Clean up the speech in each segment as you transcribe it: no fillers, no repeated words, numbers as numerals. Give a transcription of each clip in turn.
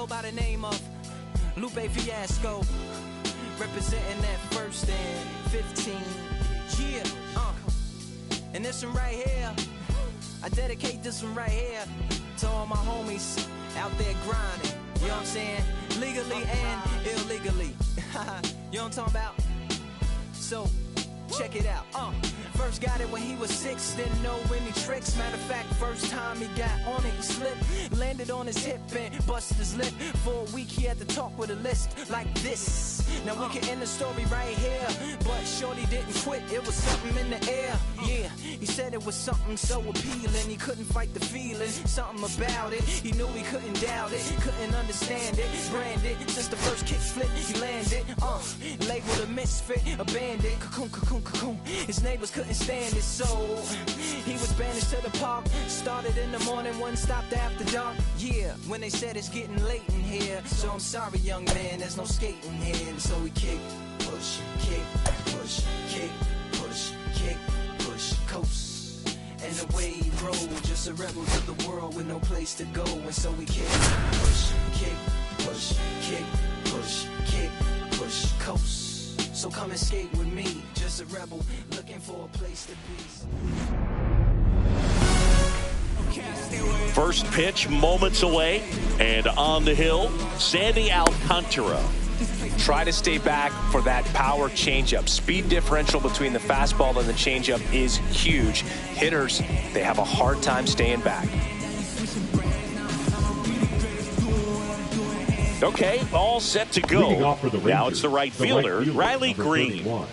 go by the name of Lupe Fiasco, representing that 1st and 15. Yeah, and this one right here, I dedicate this one right here to all my homies out there grinding. You know what I'm saying? Legally and illegally. You know what I'm talking about? So, check it out. First got it when he was 6, didn't know any tricks. Matter of fact, first time he got on it, he slipped, landed on his hip and busted his lip. For a week he had to talk with a list like this. Now we can end the story right here, but shorty didn't quit, it was something in the air. Yeah, he said it was something so appealing, he couldn't fight the feeling, something about it, he knew he couldn't doubt it, couldn't understand it, branded, since the first kick flip he landed, labeled a misfit, a bandit, cocoon, cocoon, cocoon. His neighbors couldn't stand it, so he was banished to the park. Started in the morning, one stopped after dark. Yeah, when they said it's getting late in here, so I'm sorry, young man, there's no skating here. And so we kick, push, kick, push, kick, push, kick, push, coast. And the way he rolled, just a rebel to the world with no place to go. And so we kick, push, kick, push, kick, push, kick, push, coast. So come and skate with me, just a rebel looking for a place to be. First pitch moments away, and on the hill, Sandy Alcantara. Try to stay back for that power changeup. Speed differential between the fastball and the changeup is huge. Hitters, they have a hard time staying back. Okay, all set to go. Now it's the right fielder, Riley Green. 31.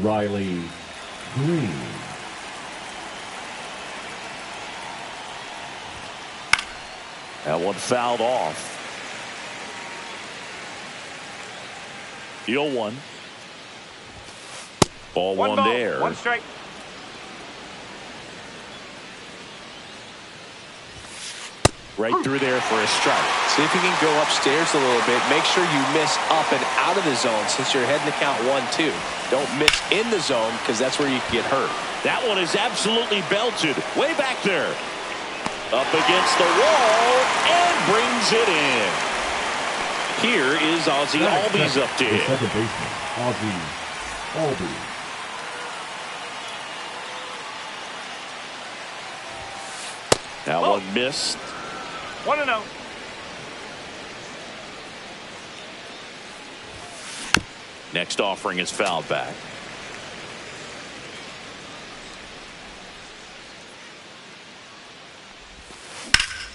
Riley Green. That one fouled off. 0-1. Ball one there. One strike. Right through there for a strike. See if you can go upstairs a little bit. Make sure you miss up and out of the zone since you're heading to count 1-2. Don't miss in the zone because that's where you can get hurt. That one is absolutely belted. Way back there. Up against the wall and brings it in. Here is Ozzie Albies up to hit. Second baseman, Ozzie Albies. That one missed. 1-0. Next offering is fouled back.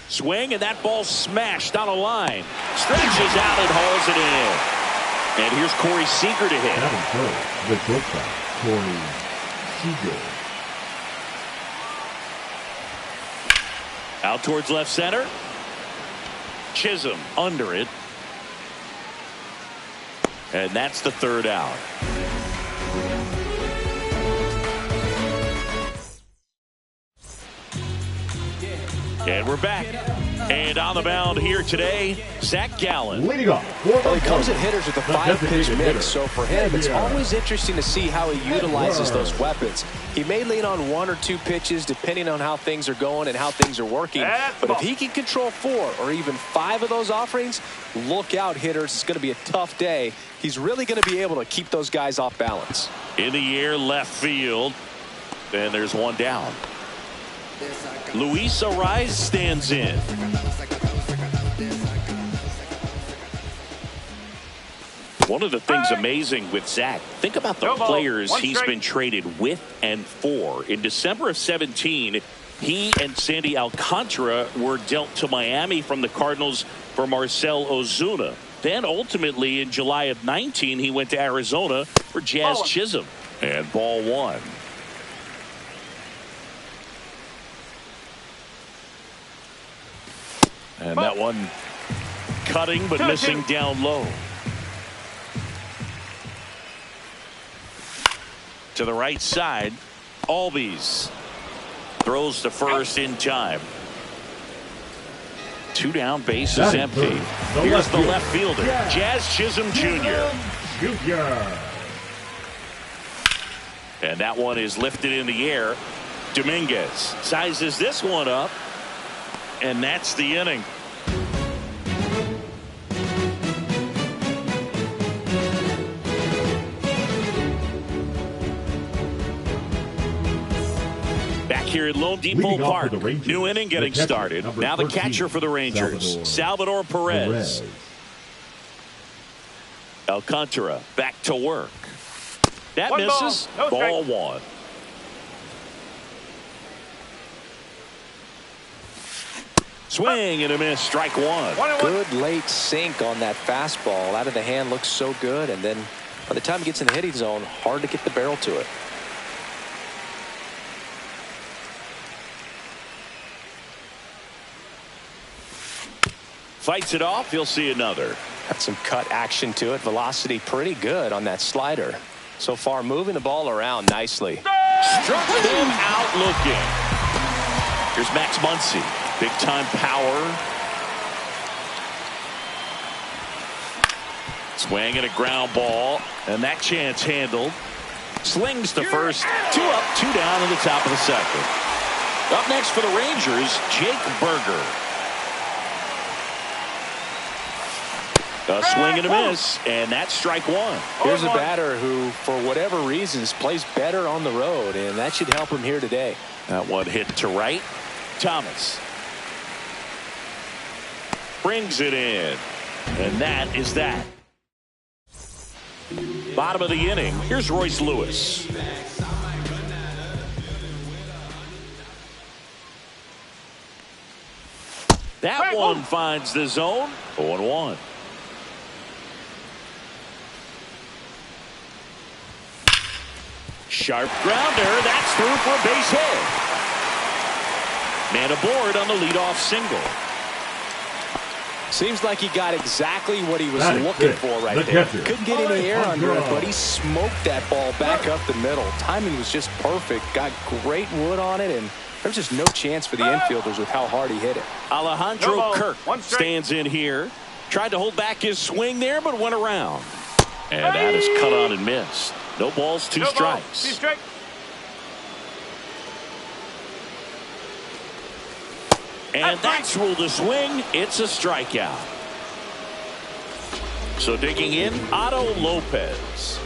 Swing, and that ball smashed on a line. Stretches out and hauls it in. And here's Corey Seager to hit. That is the shortstop, Corey Seager. Out towards left center. Chisholm under it. And that's the third out. And we're back. And on the mound here today, Zach Gallen. Leading off. Well, he comes at hitters with a 5-pitch mix, so for him, it's always interesting to see how he utilizes those weapons. He may lean on 1 or 2 pitches depending on how things are going and how things are working. But if he can control 4 or even 5 of those offerings, look out, hitters. It's going to be a tough day. He's really going to be able to keep those guys off balance. In the air, left field. And there's one down. Luis Arraez stands in. One of the things amazing with Zach, think about the players he's been traded with and for. In December of 17, he and Sandy Alcantara were dealt to Miami from the Cardinals for Marcell Ozuna. Then ultimately in July of 19, he went to Arizona for Jazz Chisholm. And ball one. And that one cutting but missing down low. To the right side, Albies throws to first in time. 2 down, base is empty. Here's the left fielder, Jazz Chisholm Jr. And that one is lifted in the air. Dominguez sizes this one up, and that's the inning. Here at Lone Depot Park, new inning getting started. Now the catcher for the Rangers, Salvador Perez. Alcantara back to work. That misses. Ball one. Swing and a miss. Strike one. Good late sink on that fastball. Out of the hand, looks so good, and then by the time it gets in the hitting zone, hard to get the barrel to it. Fights it off. You'll see another. Got some cut action to it. Velocity pretty good on that slider. So far moving the ball around nicely. Struck him out looking. Here's Max Muncy. Big time power. Swing and a ground ball. And that chance handled. Slings to first. 2 up, 2 down in the top of the second. Up next for the Rangers, Jake Burger. A swing and a miss, and that's strike one. Here's a batter who, for whatever reasons, plays better on the road, and that should help him here today. That one hit to right. Thomas brings it in, and that is that. Bottom of the inning. Here's Royce Lewis. That one finds the zone. 0-1. Sharp grounder. That's through for a base hit. Man aboard on the leadoff single. Seems like he got exactly what he was looking for right there. Couldn't get any air under it, but he smoked that ball back up the middle. Timing was just perfect. Got great wood on it, and there's just no chance for the infielders with how hard he hit it. Alejandro Kirk stands in here. Tried to hold back his swing there, but went around. And that is cut on and missed. No balls, 2 strikes. And that's ruled a swing. It's a strikeout. So digging in, Otto Lopez.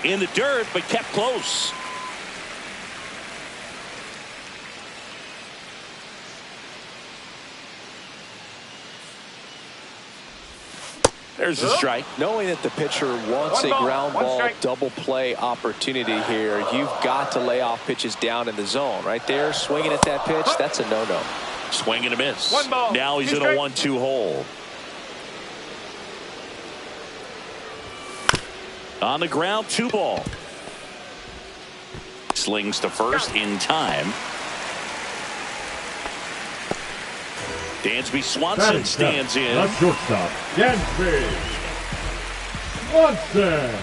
In the dirt, but kept close. There's a strike. Knowing that the pitcher wants a ground ball double play opportunity here, you've got to lay off pitches down in the zone. Right there, swinging at that pitch, that's a no-no. Swing and a miss. Now he's in a 1-2 hole. On the ground, 2 ball. Slings to first in time. Dansby Swanson stands in. The shortstop, Dansby Swanson.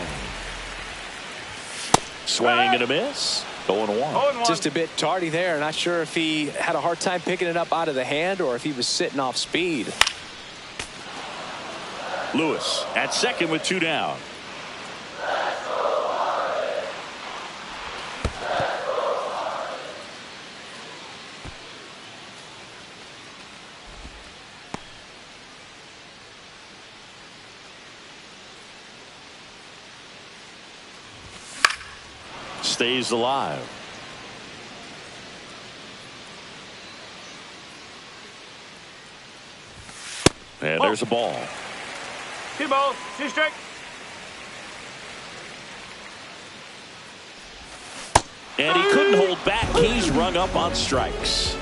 Swing and a miss. 0-1. Just a bit tardy there. Not sure if he had a hard time picking it up out of the hand or if he was sitting off speed. Lewis at second with 2 down. Stays alive. And there's a ball. 2 balls, 2 strikes. And he couldn't hold back. He's rung up on strikes.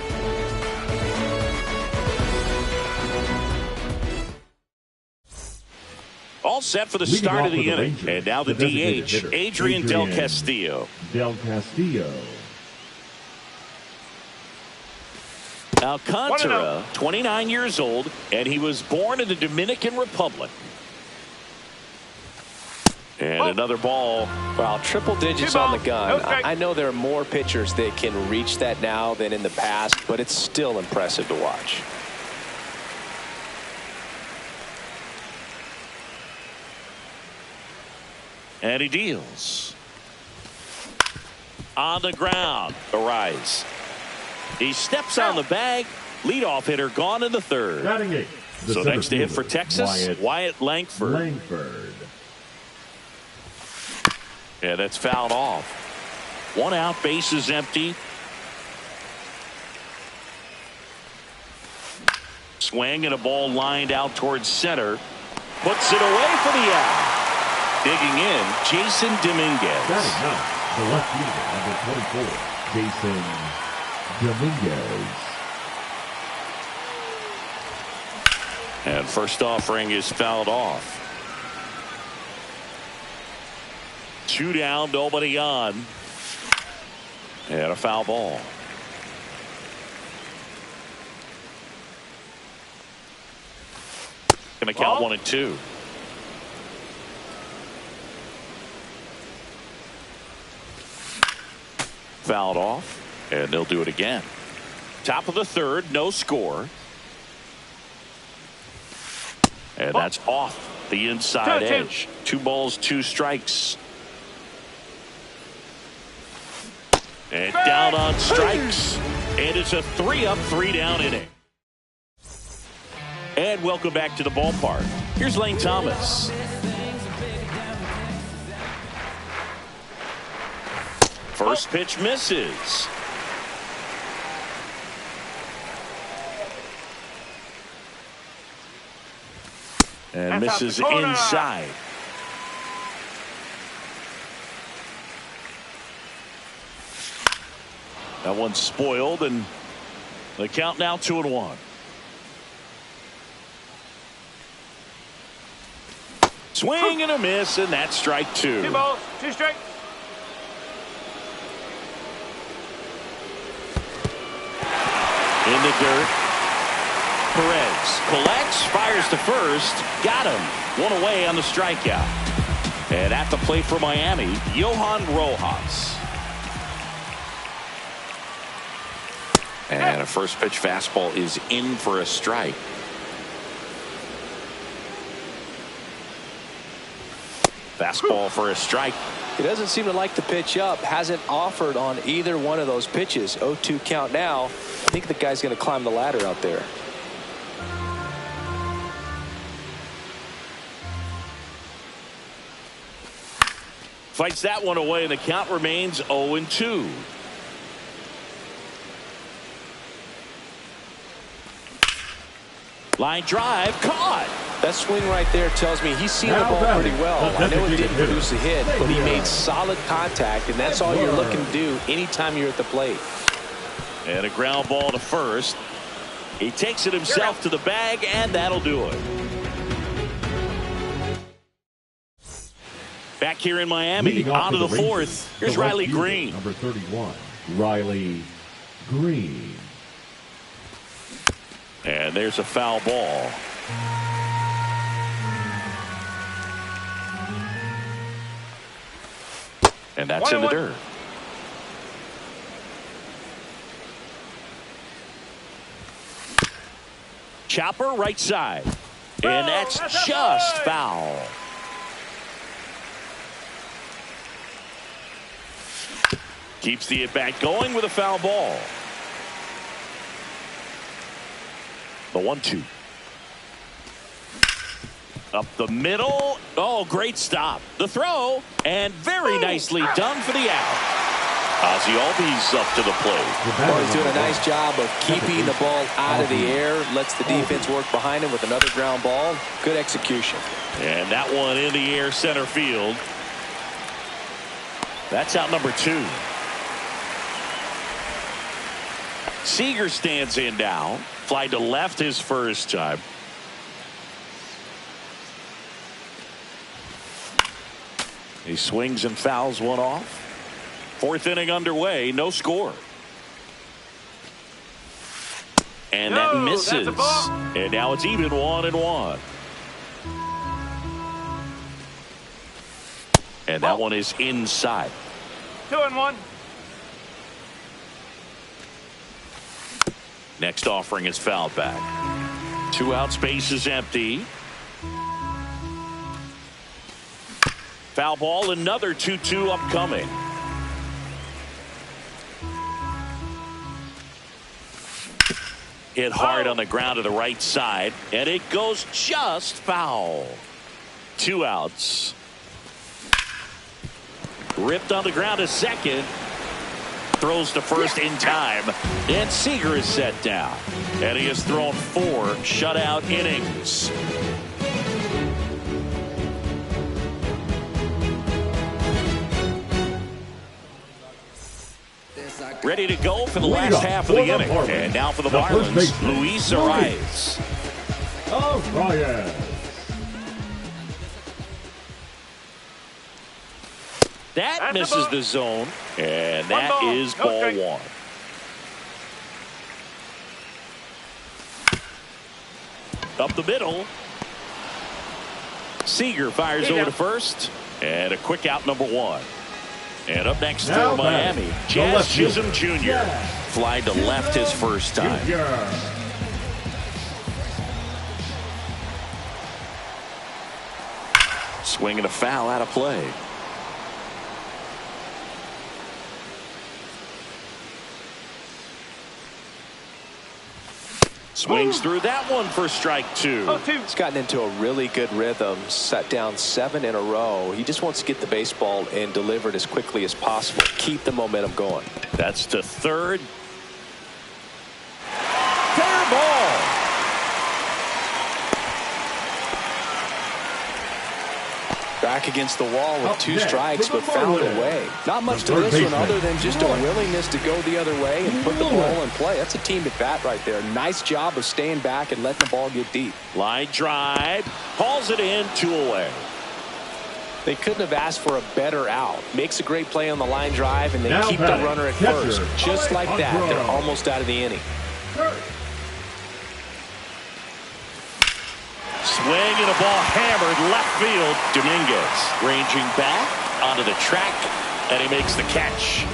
All set for the start of the inning. And now the DH, Adrian Del Castillo. Alcantara, 29 years old, and he was born in the Dominican Republic. And another ball. Well, triple digits on the gun. I know there are more pitchers that can reach that now than in the past, but it's still impressive to watch. And he deals. On the ground, the rise. He steps on the bag. Leadoff hitter gone in the third. So next to hit for Texas, Wyatt Langford. Yeah, that's fouled off. 1 out, base is empty. Swing and a ball lined out towards center. Puts it away for the out. Digging in, Jason Dominguez. The left fielder, number 24, Jason Dominguez. And first offering is fouled off. 2 down, nobody on. And a foul ball. Gonna count 1 and 2. Fouled off, and they'll do it again. Top of the third, no score. And that's off the inside edge. 2 balls, 2 strikes. And down on strikes. And it's a 3-up, 3-down inning. And welcome back to the ballpark. Here's Lane Thomas. First pitch misses. And misses inside. That one's spoiled, and the count now 2-1. Swing and a miss, and that's strike 2. 2 balls, 2 strikes. In the dirt. Perez collects, fires to first, got him. 1 away on the strikeout. And at the plate for Miami, Johan Rojas. And a first pitch fastball is in for a strike. Fastball for a strike. He doesn't seem to like the pitch up. Hasn't offered on either one of those pitches. 0-2 count now. I think the guy's going to climb the ladder out there. Fights that one away, and the count remains 0-2. Line drive, caught. That swing right there tells me he's seen the ball pretty well. I know it didn't produce a hit, but he made solid contact, and that's all you're looking to do anytime you're at the plate. And a ground ball to first. He takes it himself to the bag, and that'll do it. Back here in Miami, on to the fourth. Here's Riley Green. Number 31, Riley Green. And there's a foul ball. And that's in the dirt. Chopper right side. And that's just foul. Keeps the at-bat going with a foul ball. The 1-2. Up the middle. Oh, great stop. The throw, and very nicely done for the out. Ozzie Albies up to the plate. Well, he's doing a nice job of keeping the ball out of the air. Lets the defense work behind him with another ground ball. Good execution. And that one in the air center field. That's out number 2. Seager stands in now. Fly to left his first time. He swings and fouls one off. 4th inning underway, no score. And that misses. And now it's even 1-1. And that one is inside. 2-1. Next offering is fouled back. 2 out, space is empty. Foul ball, another 2-2 upcoming. Hit hard on the ground to the right side, and it goes just foul. 2 outs. Ripped on the ground to second. Throws to first in time, and Seager is set down. And he has thrown 4 shutout innings. Ready to go for the last half of the inning. And now for the Marlins, Luis Arias. That misses the zone, and that is ball 1. Up the middle. Seager fires over to first, and a quick out number 1. And up next for Miami, Jazz Chisholm Jr. Fly to left his first time. Swinging a foul out of play. Swings through that one for strike 2. He's gotten into a really good rhythm. Set down 7 in a row. He just wants to get the baseball and deliver it as quickly as possible. Keep the momentum going. That's to third. Fair ball. Back against the wall with 2 strikes, but fouled away. Not much to this one other than just a willingness to go the other way and put the ball in play. That's a team at bat right there. Nice job of staying back and letting the ball get deep. Line drive. Hauls it in, 2 away. They couldn't have asked for a better out. Makes a great play on the line drive, and they keep the runner at first. Just like that, they're almost out of the inning. Swing and a ball hammered left field. Dominguez ranging back onto the track, and he makes the catch.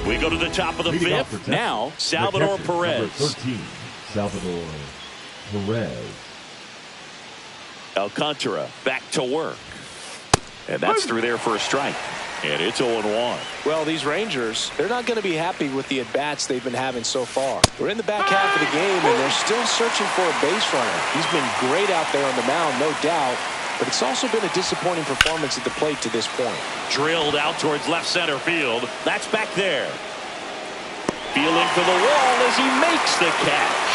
We go to the top of the 5th. Now, Salvador Perez. 13, Salvador Perez. Alcantara back to work. And that's through there for a strike. And it's 0-1. Well, these Rangers, they're not going to be happy with the at-bats they've been having so far. We're in the back half of the game, and they're still searching for a base runner. He's been great out there on the mound, no doubt, but it's also been a disappointing performance at the plate to this point. Drilled out towards left center field. That's back there. Feeling for the wall as he makes the catch.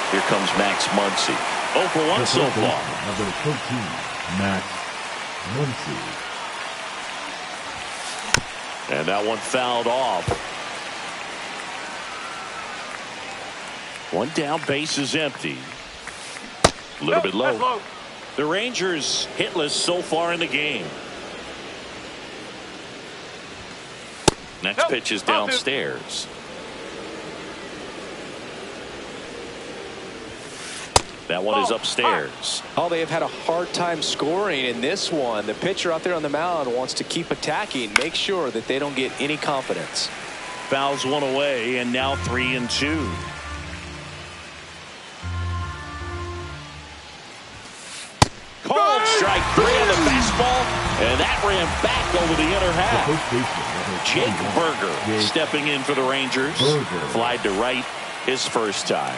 Here comes Max Muncy. 0 for 1 so far. Number 13, Max Muncy. And that one fouled off. 1 down, base is empty. A little bit low. The Rangers hitless so far in the game. Next pitch is downstairs. That one is upstairs. Oh, they have had a hard time scoring in this one. The pitcher out there on the mound wants to keep attacking, make sure that they don't get any confidence. Fouls one away, and now 3-2. Called strike 3 on the fastball, and that ran back over the inner half. Jake Berger stepping in for the Rangers. Flied to right his first time.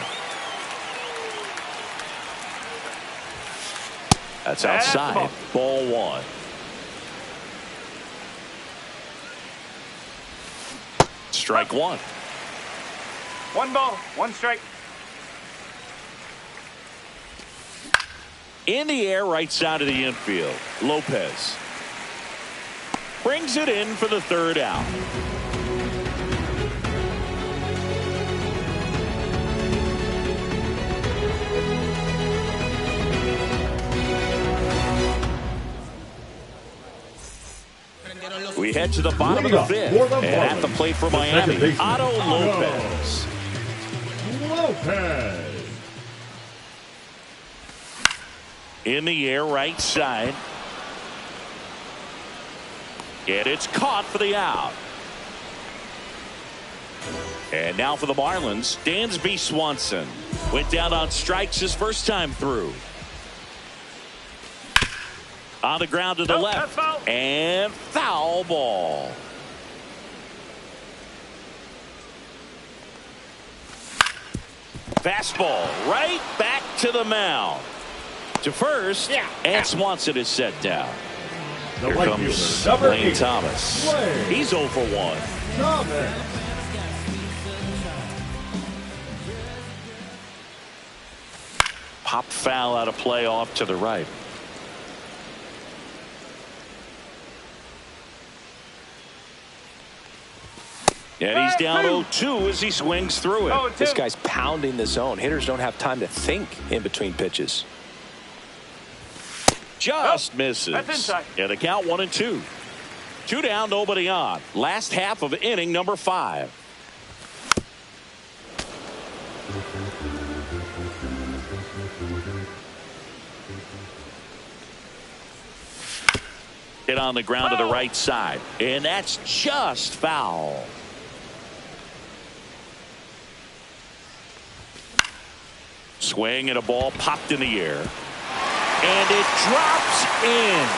That's outside. Ball one. Strike one. 1 ball, 1 strike. In the air, right side of the infield. Lopez brings it in for the third out. We head to the bottom of the fifth, and at the plate for Miami, Otto Lopez. In the air, right side. And it's caught for the out. And now for the Marlins, Dansby Swanson. Went down on strikes his first time through. On the ground to the left. Foul. And foul ball. Fastball right back to the mound. To first, and Swanson is set down. Here comes Lane Thomas. He's 0 for 1. Pop foul out of play off to the right. And he's down 0-2 as he swings through it. This guy's pounding the zone. Hitters don't have time to think in between pitches. Just misses. That's inside. And the count 1-2. 2 down, nobody on. Last half of inning number 5. Hit on the ground to the right side. And that's just foul. Swing and a ball popped in the air. And it drops in.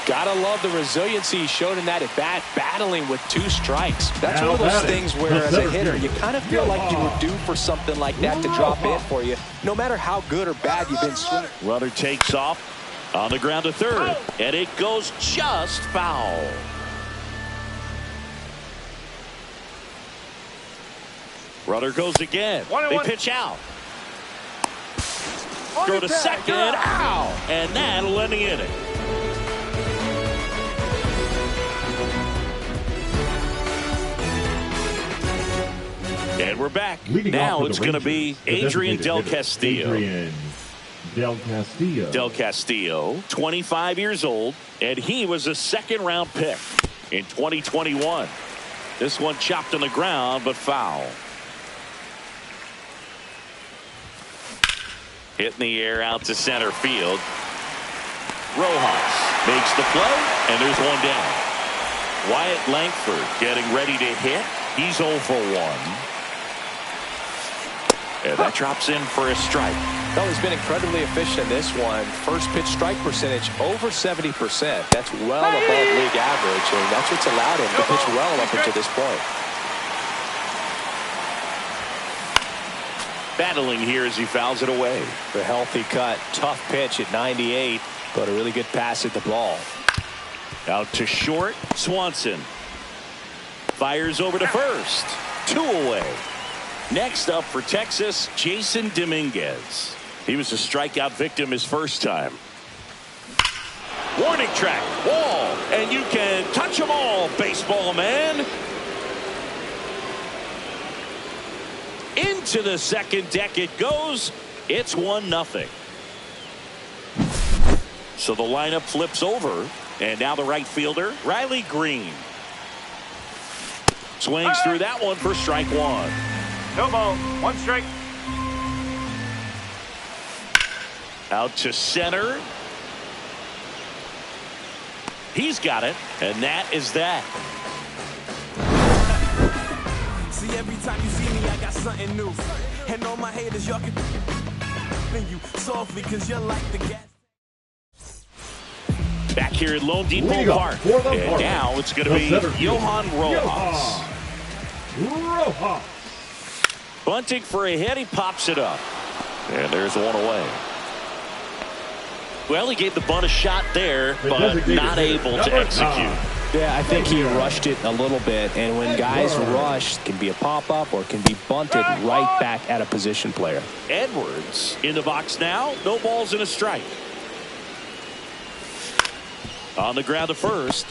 Gotta love the resiliency he showed in that at bat, battling with 2 strikes. That's one of those things where, as a hitter, you kind of feel like you were due for something like that to drop in for you, no matter how good or bad you've been swinging. Runner takes off on the ground to third, and it goes just foul. Runner goes again. They pitch out. Throw to second. Ow! And that'll end the inning. And we're back. Now it's going to be Adrian Del Castillo. Del Castillo, 25 years old, and he was a second-round pick in 2021. This one chopped on the ground, but foul. Hit in the air out to center field. Rojas makes the play, and there's one down. Wyatt Langford getting ready to hit. He's 0 for 1. And that drops in for a strike. Well, he's been incredibly efficient in this one. First pitch strike percentage over 70%. That's well above league average, and that's what's allowed him to pitch well up until this point. Battling here as he fouls it away. The healthy cut, tough pitch at 98, but a really good pass at the ball. Out to short, Swanson fires over to first. 2 away. Next up for Texas, Jason Dominguez. He was a strikeout victim his first time. Warning track, wall, and you can touch them all, baseball man. Into the second deck it goes. It's 1-0. So the lineup flips over, and now the right fielder, Riley Green. Swings through that one for strike 1. No ball, 1 strike. Out to center. He's got it, and that is that. See, every time you see me, I got something new. And all my haters, y'all can you softly, cause you're like the gas. Back here at Lone Depot Park. And now it's going to be Johan Rojas. Bunting for a hit. He pops it up. And there's one away. Well, he gave the bunt a shot there, but not able to execute. Yeah, I think he rushed it a little bit, and when guys rush, it can be a pop-up or it can be bunted right back at a position player. Edwards in the box now. No balls and a strike. On the ground to first.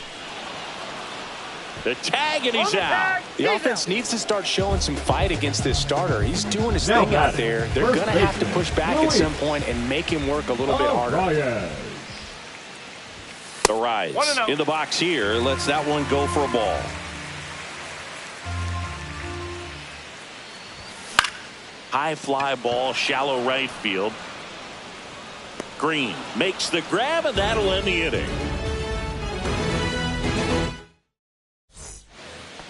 The tag, and he's out. The offense needs to start showing some fight against this starter. He's doing his thing out there. They're going to have to push back at some point and make him work a little bit harder. The rise in the box here lets that one go for a ball. High fly ball, shallow right field. Green makes the grab, and that'll end the inning.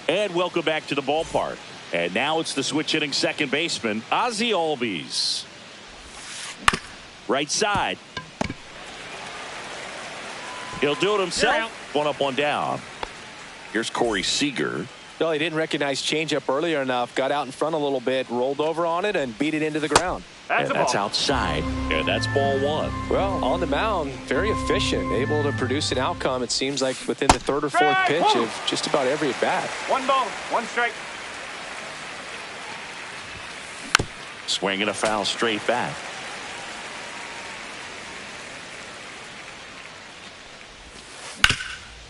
And welcome back to the ballpark. And now it's the switch hitting second baseman, Ozzie Albies. Right side. He'll do it himself. One up, one down. Here's Corey Seager. Well, he didn't recognize changeup earlier enough. Got out in front a little bit, rolled over on it, and beat it into the ground. That's outside. And that's ball one. Well, on the mound, very efficient. Able to produce an outcome, it seems like, within the third or fourth pitch of just about every at-bat. 1 ball, 1 strike. Swinging a foul straight back.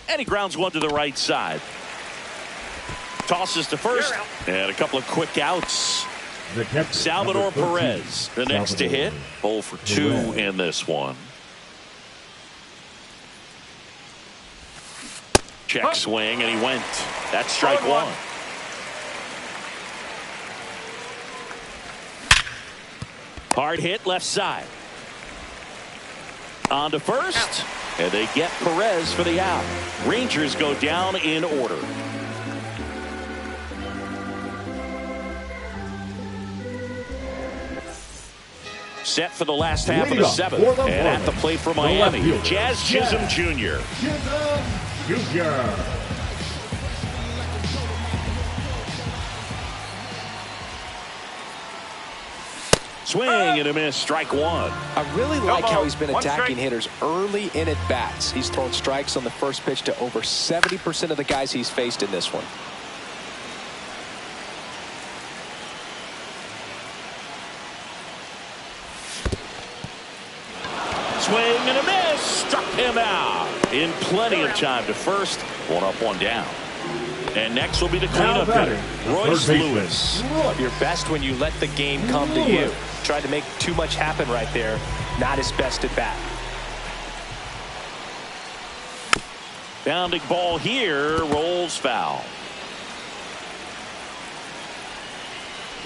And he grounds one to the right side. Tosses to first. And a couple of quick outs. Salvador Perez, the next to hit. 0 for 2 in this one. Check swing, and he went. That's strike one. Hard hit left side. On to first. And they get Perez for the out. Rangers go down in order. Set for the last half of the seventh. And at the plate for Miami, Jazz Chisholm Jr. Swing and a miss, strike one. I really like how he's been attacking hitters early in at bats. He's thrown strikes on the first pitch to over 70% of the guys he's faced in this one. Swing and a miss, struck him out in plenty of time to first. 1 up, 1 down. And next will be the cleanup hitter, Royce Lewis. You're best when you let the game come to you. Tried to make too much happen right there. Not his best at bat. Bounding ball here, rolls foul.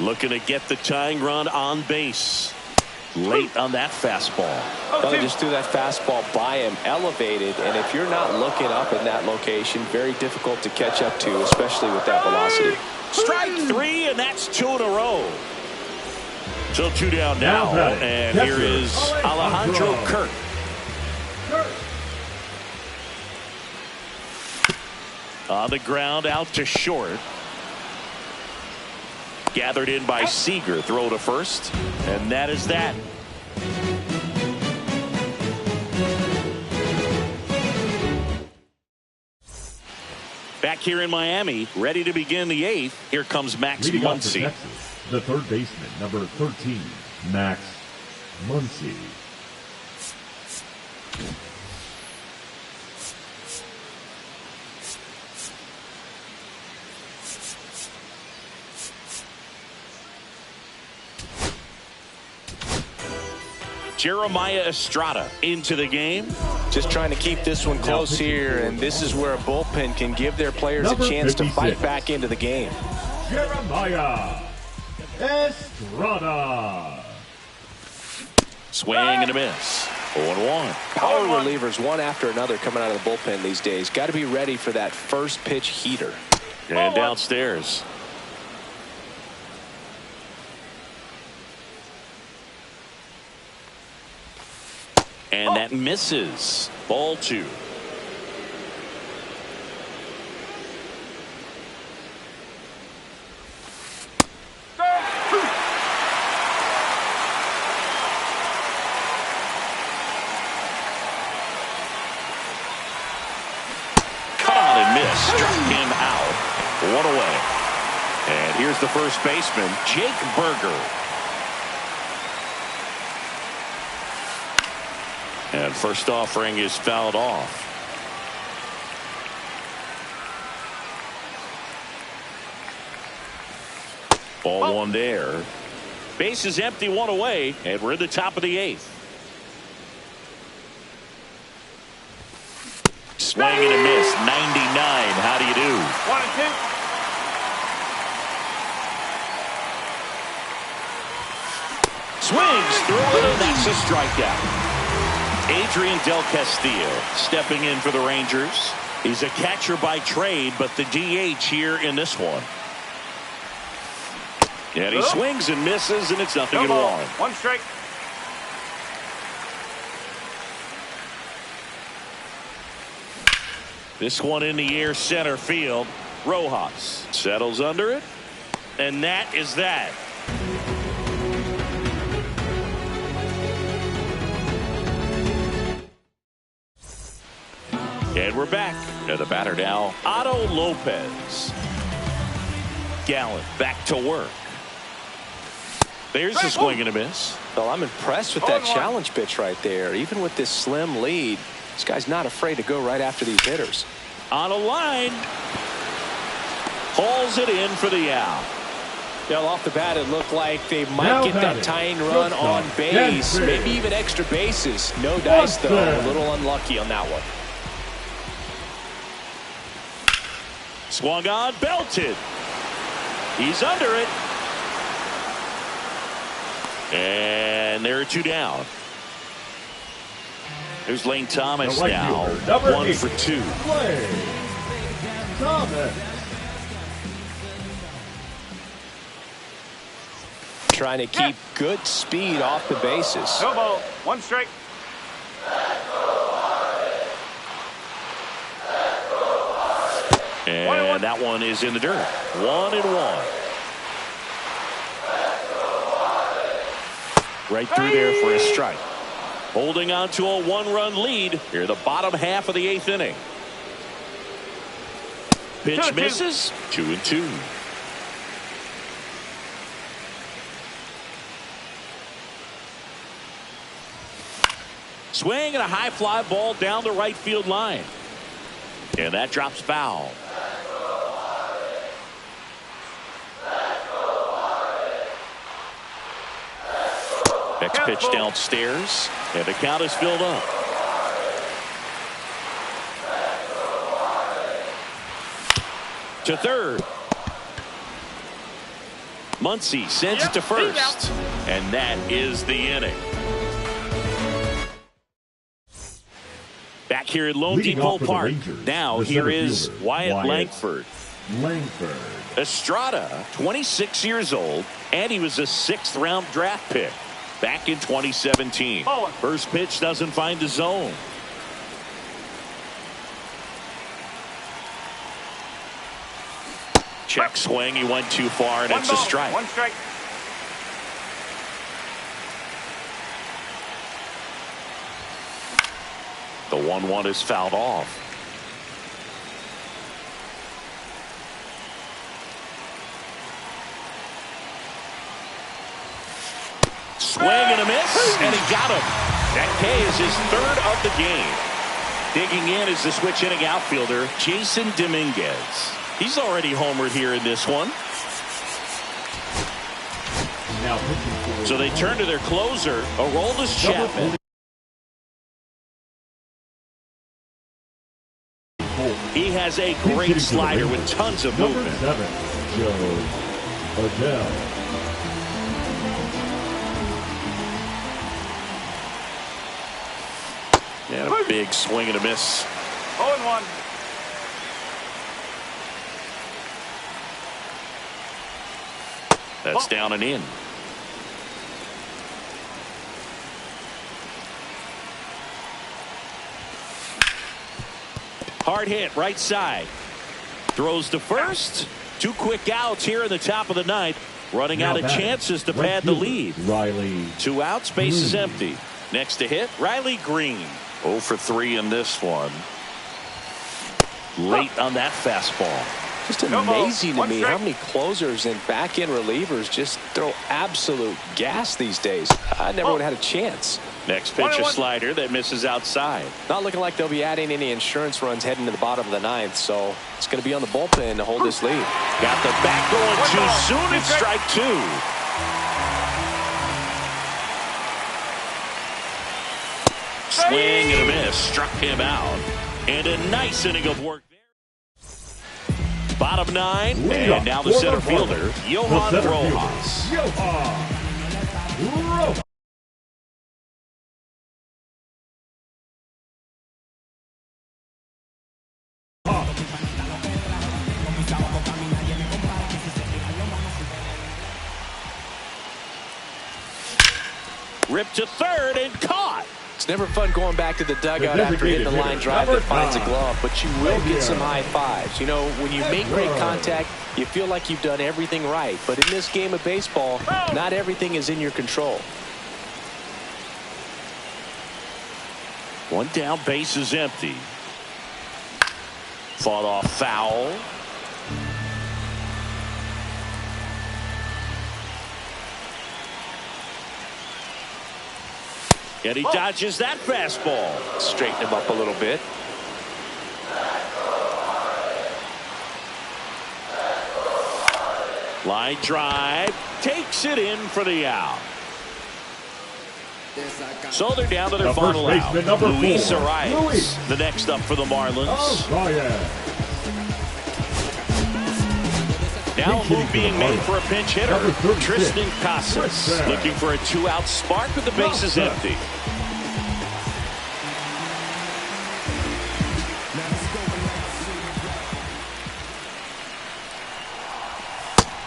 Looking to get the tying run on base. Late on that fastball. Well, they just threw that fastball by him, elevated, and if you're not looking up in that location, very difficult to catch up to, especially with that velocity. Strike 3, and that's 2 in a row. So 2 down now, and here is Alejandro Kirk. On the ground, out to short. Gathered in by Seager. Throw to first, and that is that. Back here in Miami, ready to begin the 8th. Here comes Max Muncy. The third baseman, number 13, Max Muncy. Jeremiah Estrada into the game. Just trying to keep this one close here, and this is where a bullpen can give their players a chance to fight back into the game. Jeremiah Estrada. Swing and a miss. 0-1. Power relievers one after another coming out of the bullpen these days. Got to be ready for that first pitch heater. And downstairs. And that misses. Ball 2. has struck him out. One away. And here's the first baseman, Jake Berger. And first offering is fouled off. Ball one there. Base is empty, one away, and we're in the top of the eighth. Swing and a miss, 99. How do you do? 1 and 2. Swings through it, and that's a strikeout. Adrian Del Castillo stepping in for the Rangers. He's a catcher by trade, but the DH here in this one. And he swings and misses, and it's nothing at one. 1 strike. This one in the air, center field. Rojas settles under it, and that is that. And we're back. And the batter now, Otto Lopez. Gallant back to work. There's a swing and a miss. Well, I'm impressed with that challenge pitch right there. Even with this slim lead, this guy's not afraid to go right after these hitters. On a line. Hauls it in for the out. Well, off the bat, it looked like they might get that tying run on base. Maybe even extra bases. No dice, though. A little unlucky on that one. Swung on, belted. He's under it. And there are two down. There's Lane Thomas now. 1 for 2. Trying to keep good speed off the bases. No ball. 1 strike. And that one is in the dirt. 1-1. Right through there for a strike. Holding on to a 1-run lead here, the bottom half of the 8th inning. Pitch misses. 2-2. Swing and a high fly ball down the right field line. And that drops foul. Next pitch downstairs, and the count is filled up. To third. Muncy sends it to first, and that is the inning. Back here at Lone Depot Park. Now here is Wyatt Langford. Estrada, 26 years old, and he was a 6th-round draft pick back in 2017. First pitch doesn't find the zone. Check swing. He went too far, and it's a strike. 1 strike. The 1-1 is fouled off. Swing and a miss, and he got him. That K is his 3rd of the game. Digging in is the switch hitting outfielder, Jason Dominguez. He's already homered here in this one. So they turn to their closer, Aroldis Chapman. He has a great slider with tons of movement. And a big swing and a miss. 0-1. That's down and in. Hard hit right side. Throws to first. 2 quick outs here in the top of the 9th. Running out of chances to pad the lead. 2 outs, base is empty. Next to hit, Riley Green. 0 for 3 in this one. late on that fastball. Just amazing to me how many closers and back-end relievers just throw absolute gas these days. I never would have had a chance. Next pitch, a slider that misses outside. Not looking like they'll be adding any insurance runs heading to the bottom of the ninth, so it's going to be on the bullpen to hold this lead. Got the bat going too soon. It's strike two. Swing and a miss. Struck him out. And a nice inning of work there. Bottom nine. And now the center fielder, Johan Rojas. Ripped to third and caught. It's never fun going back to the dugout after hitting the line drive that finds a glove, but you will get some high fives. You know, when you make great contact, you feel like you've done everything right. But in this game of baseball, not everything is in your control. One down, base is empty. Fought off foul. And he dodges that fastball. Straighten him up a little bit. Line drive. Takes it in for the out. So they're down to their final out. Luis Arias, the next up for the Marlins. Now a move being made for a pinch hitter. Tristan Casas looking for a two-out spark with the bases empty.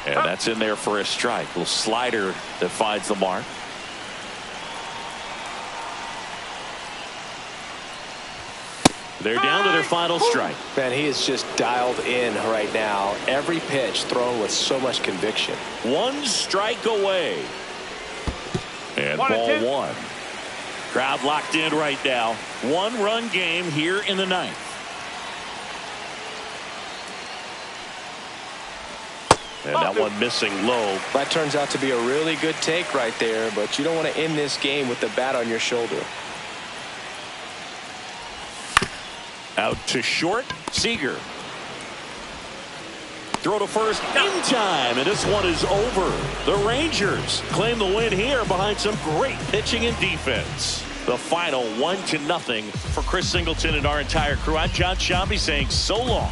And that's in there for a strike. Little slider that finds the mark. They're down to their final strike. Man, he is just dialed in right now. Every pitch thrown with so much conviction. One strike away. And ball one. Crowd locked in right now. One-run game here in the ninth. And that one missing low. That turns out to be a really good take right there, but you don't want to end this game with the bat on your shoulder. Out to short, Seager. Throw to first in time, and this one is over. The Rangers claim the win here behind some great pitching and defense. The final 1-0 for Chris Singleton and our entire crew. I'm John Shambi saying so long.